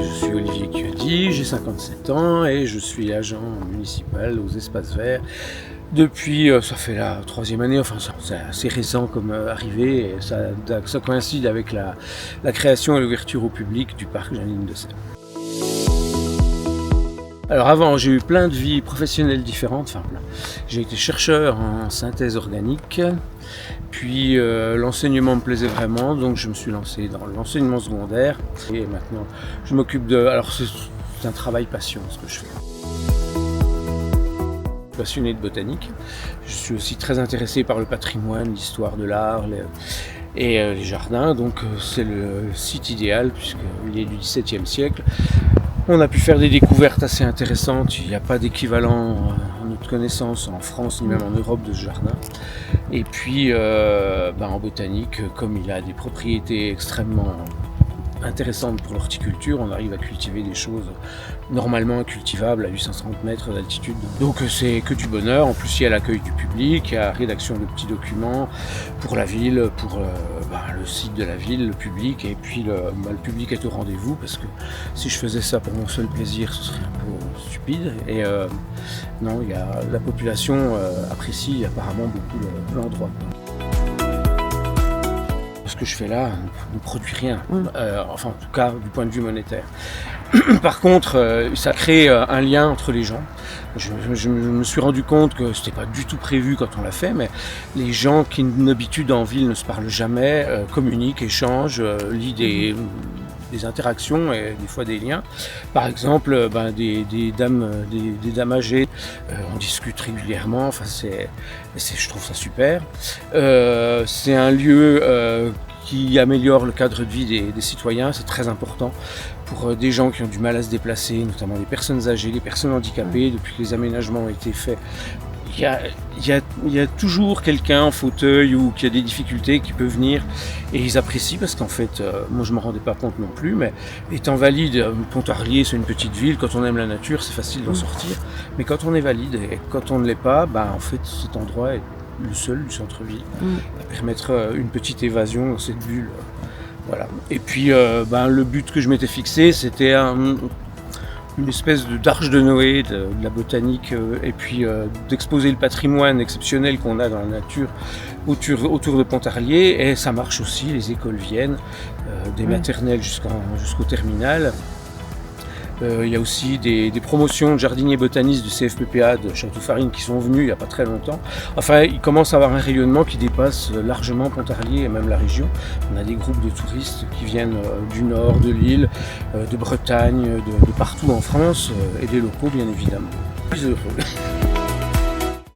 Je suis Olivier Cuedy, j'ai 57 ans et je suis agent municipal aux espaces verts depuis, ça fait la 3e année, enfin c'est assez récent comme arrivée et ça coïncide avec la création et l'ouverture au public du parc Jeanine de Serres. Alors avant, j'ai eu plein de vies professionnelles différentes, enfin plein. J'ai été chercheur en synthèse organique, puis l'enseignement me plaisait vraiment, donc je me suis lancé dans l'enseignement secondaire. Et maintenant, je m'occupe de... Alors c'est un travail passion ce que je fais. Je suis passionné de botanique. Je suis aussi très intéressé par le patrimoine, l'histoire de l'art et les jardins, donc c'est le site idéal puisqu'il est du XVIIe siècle. On a pu faire des découvertes assez intéressantes, il n'y a pas d'équivalent à notre connaissance en France ni même en Europe de ce jardin. Et puis en botanique, comme il a des propriétés extrêmement intéressantes pour l'horticulture, on arrive à cultiver des choses normalement incultivables à 830 mètres d'altitude. Donc c'est que du bonheur. En plus il y a l'accueil du public, il y a la rédaction de petits documents pour la ville, pour le site de la ville, le public, et puis le public est au rendez-vous parce que si je faisais ça pour mon seul plaisir ce serait un peu stupide. Et non, la population apprécie apparemment beaucoup l'endroit. Ce que je fais là ne produit rien, enfin en tout cas du point de vue monétaire. Par contre, ça crée un lien entre les gens. Je me suis rendu compte que c'était pas du tout prévu quand on l'a fait, mais les gens qui d'habitude en ville ne se parlent jamais, communiquent, échangent, lient des interactions et des fois des liens. Par exemple, des dames âgées, on discute régulièrement, enfin je trouve ça super. C'est un lieu qui améliore le cadre de vie des citoyens, c'est très important pour des gens qui ont du mal à se déplacer, notamment les personnes âgées, les personnes handicapées, depuis que les aménagements ont été faits. Il y a toujours quelqu'un en fauteuil ou qui a des difficultés qui peut venir et ils apprécient parce qu'en fait, moi je ne m'en rendais pas compte non plus, mais étant valide, Pontarlier c'est une petite ville, quand on aime la nature c'est facile d'en sortir, mais quand on est valide et quand on ne l'est pas, en fait cet endroit est le seul du centre-ville à permettre une petite évasion dans cette bulle. Voilà. Et puis le but que je m'étais fixé c'était une espèce d'arche de Noé de la botanique et puis d'exposer le patrimoine exceptionnel qu'on a dans la nature autour de Pontarlier, et ça marche aussi, les écoles viennent, des maternelles jusqu'au terminal. Il y a aussi des promotions de jardiniers botanistes du CFPPA de Château-Farine qui sont venus il n'y a pas très longtemps. Enfin, il commence à avoir un rayonnement qui dépasse largement Pontarlier et même la région. On a des groupes de touristes qui viennent du nord, de l'île, de Bretagne, de partout en France, et des locaux bien évidemment. Plus heureux.